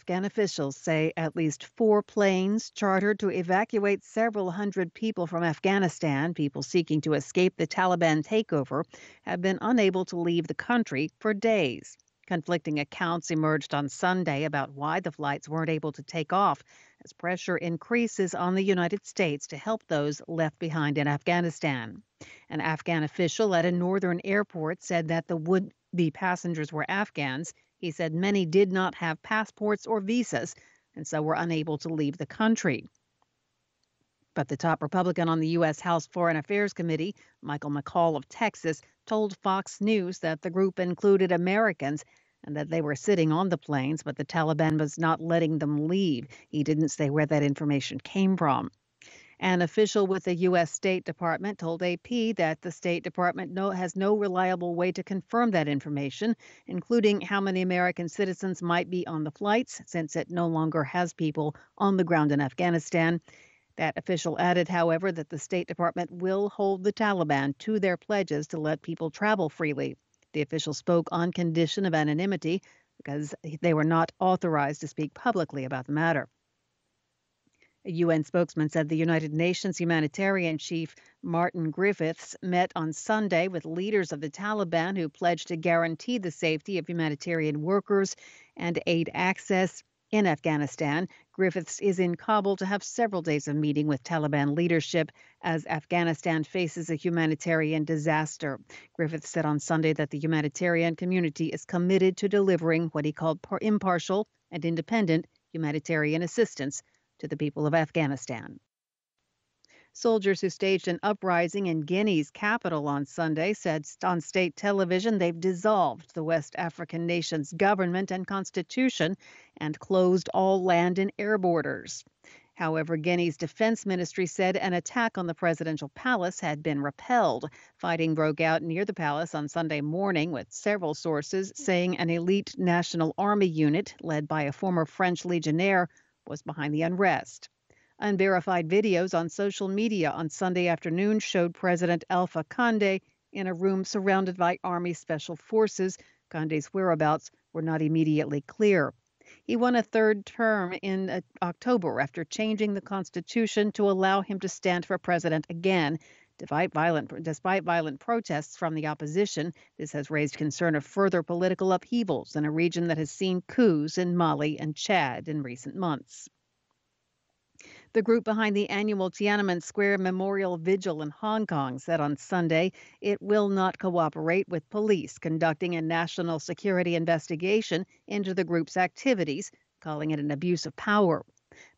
Afghan officials say at least 4 planes chartered to evacuate several hundred people from Afghanistan, people seeking to escape the Taliban takeover, have been unable to leave the country for days. Conflicting accounts emerged on Sunday about why the flights weren't able to take off as pressure increases on the United States to help those left behind in Afghanistan. An Afghan official at a northern airport said that the would-be passengers were Afghans. He said many did not have passports or visas and so were unable to leave the country. But the top Republican on the U.S. House Foreign Affairs Committee, Michael McCall of Texas, told Fox News that the group included Americans and that they were sitting on the planes, but the Taliban was not letting them leave. He didn't say where that information came from. An official with the U.S. State Department told AP that the State Department has no reliable way to confirm that information, including how many American citizens might be on the flights, since it no longer has people on the ground in Afghanistan. That official added, however, that the State Department will hold the Taliban to their pledges to let people travel freely. The official spoke on condition of anonymity because they were not authorized to speak publicly about the matter. A UN spokesman said the United Nations humanitarian chief Martin Griffiths met on Sunday with leaders of the Taliban who pledged to guarantee the safety of humanitarian workers and aid access in Afghanistan. Griffiths is in Kabul to have several days of meeting with Taliban leadership as Afghanistan faces a humanitarian disaster. Griffiths said on Sunday that the humanitarian community is committed to delivering what he called impartial and independent humanitarian assistance to the people of Afghanistan. Soldiers who staged an uprising in Guinea's capital on Sunday said on state television they've dissolved the West African nation's government and constitution and closed all land and air borders. However, Guinea's defense ministry said an attack on the presidential palace had been repelled. Fighting broke out near the palace on Sunday morning, with several sources saying an elite National Army unit led by a former French legionnaire was behind the unrest. Unverified videos on social media on Sunday afternoon showed President Alpha Conde in a room surrounded by Army Special Forces. Conde's whereabouts were not immediately clear. He won a third term in October after changing the Constitution to allow him to stand for president again. Despite violent protests from the opposition, this has raised concern of further political upheavals in a region that has seen coups in Mali and Chad in recent months. The group behind the annual Tiananmen Square Memorial Vigil in Hong Kong said on Sunday it will not cooperate with police conducting a national security investigation into the group's activities, calling it an abuse of power.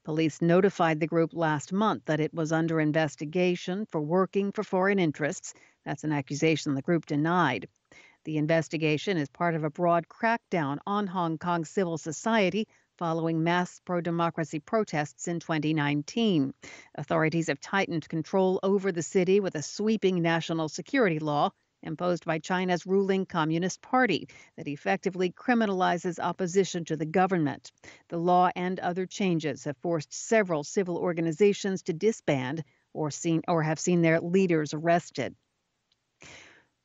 Police notified the group last month that it was under investigation for working for foreign interests. That's an accusation the group denied. The investigation is part of a broad crackdown on Hong Kong civil society following mass pro-democracy protests in 2019. Authorities have tightened control over the city with a sweeping national security law imposed by China's ruling Communist Party that effectively criminalizes opposition to the government. The law and other changes have forced several civil organizations to disband or have seen their leaders arrested.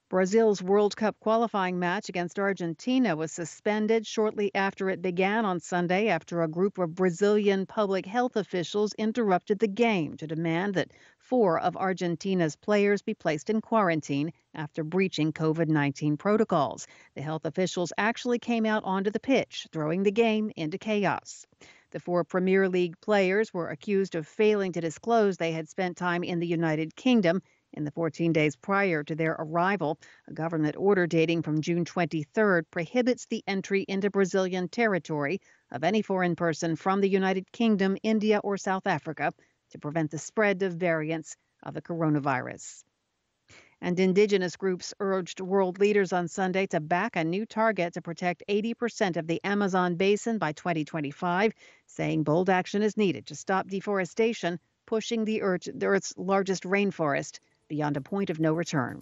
Brazil's World Cup qualifying match against Argentina was suspended shortly after it began on Sunday after a group of Brazilian public health officials interrupted the game to demand that 4 of Argentina's players be placed in quarantine after breaching COVID-19 protocols. The health officials actually came out onto the pitch, throwing the game into chaos. The 4 Premier League players were accused of failing to disclose they had spent time in the United Kingdom in the 14 days prior to their arrival. A government order dating from June 23rd prohibits the entry into Brazilian territory of any foreign person from the United Kingdom, India, or South Africa to prevent the spread of variants of the coronavirus. And indigenous groups urged world leaders on Sunday to back a new target to protect 80% of the Amazon basin by 2025, saying bold action is needed to stop deforestation, pushing the Earth's largest rainforest beyond a point of no return.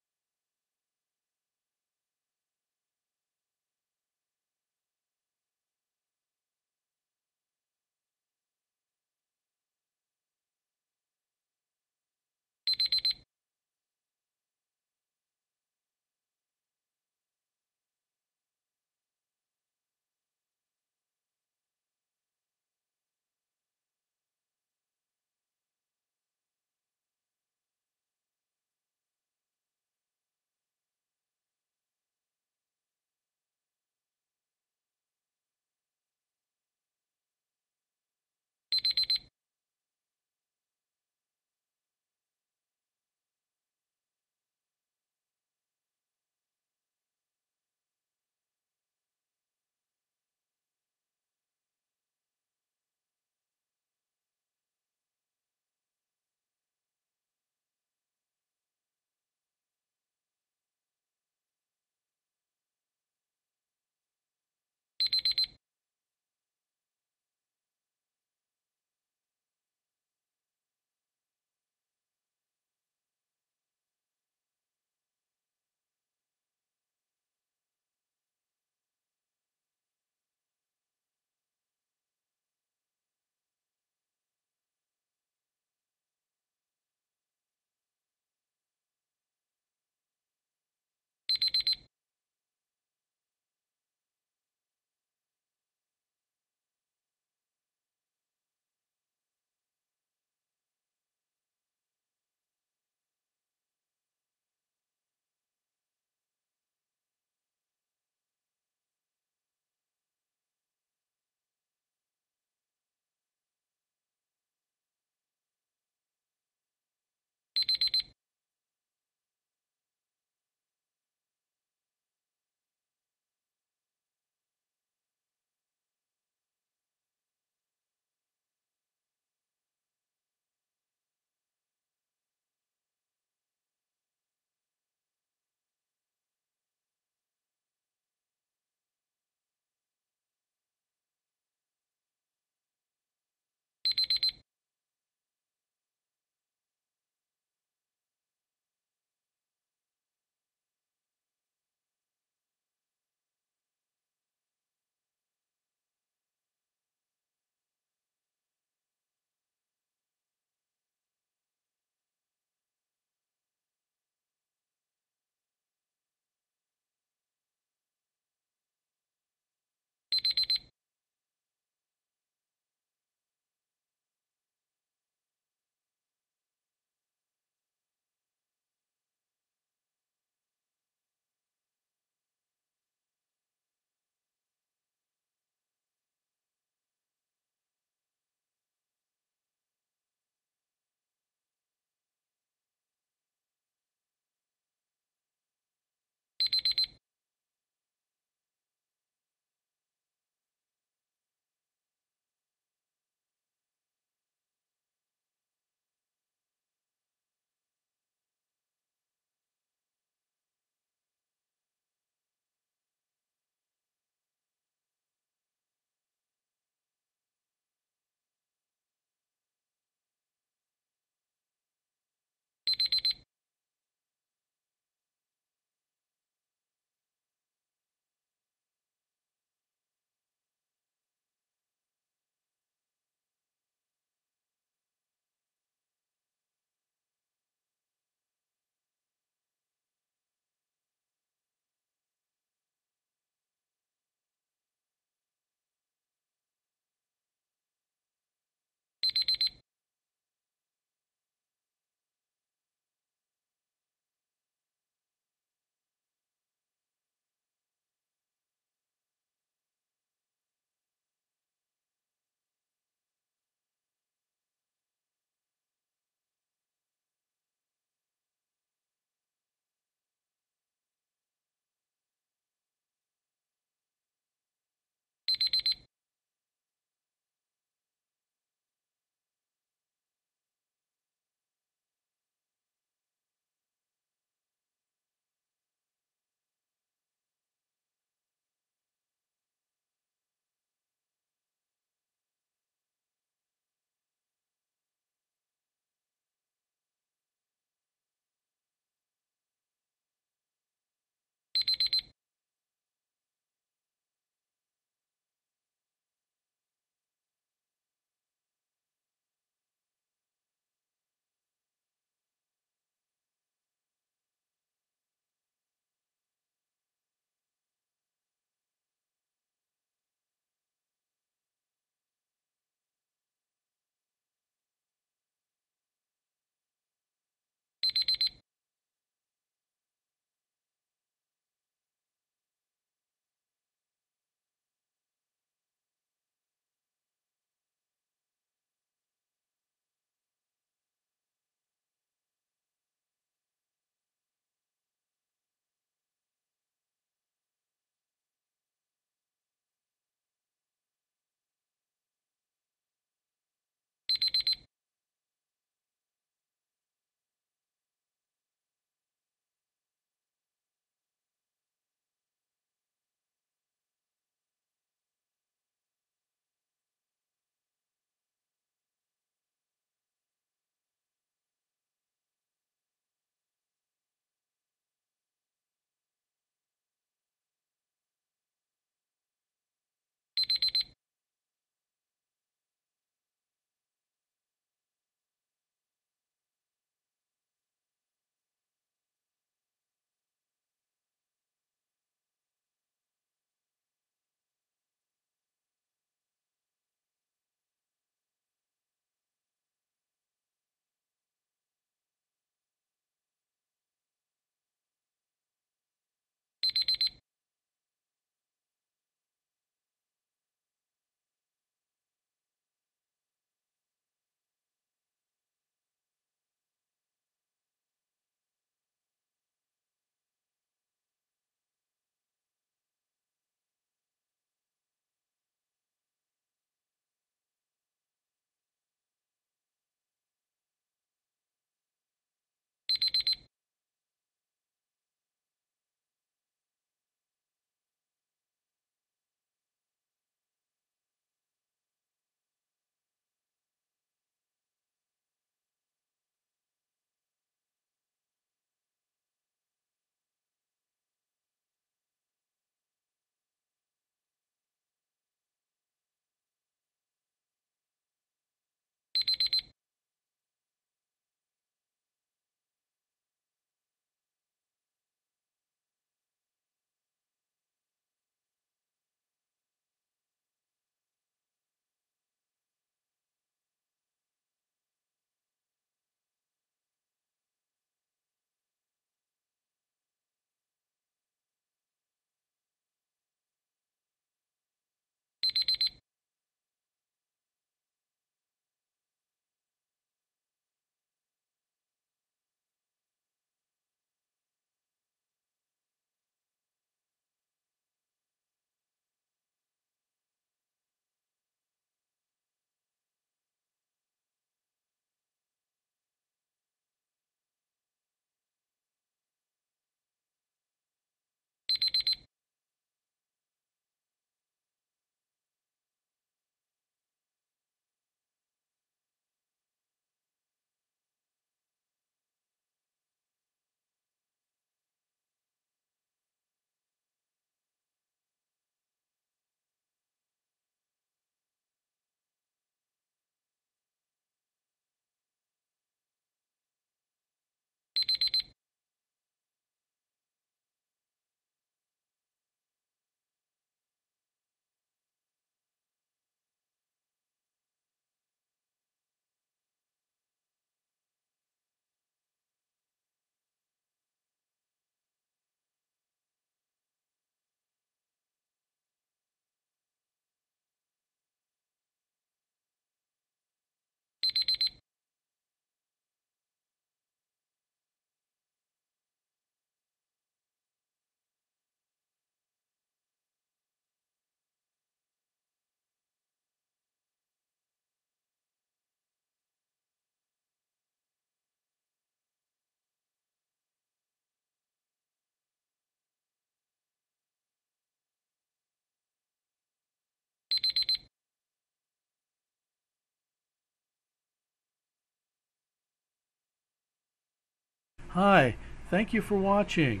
Hi, thank you for watching.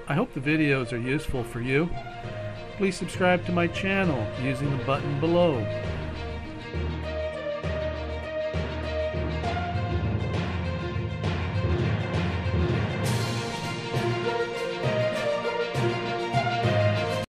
I hope the videos are useful for you. Please subscribe to my channel using the button below.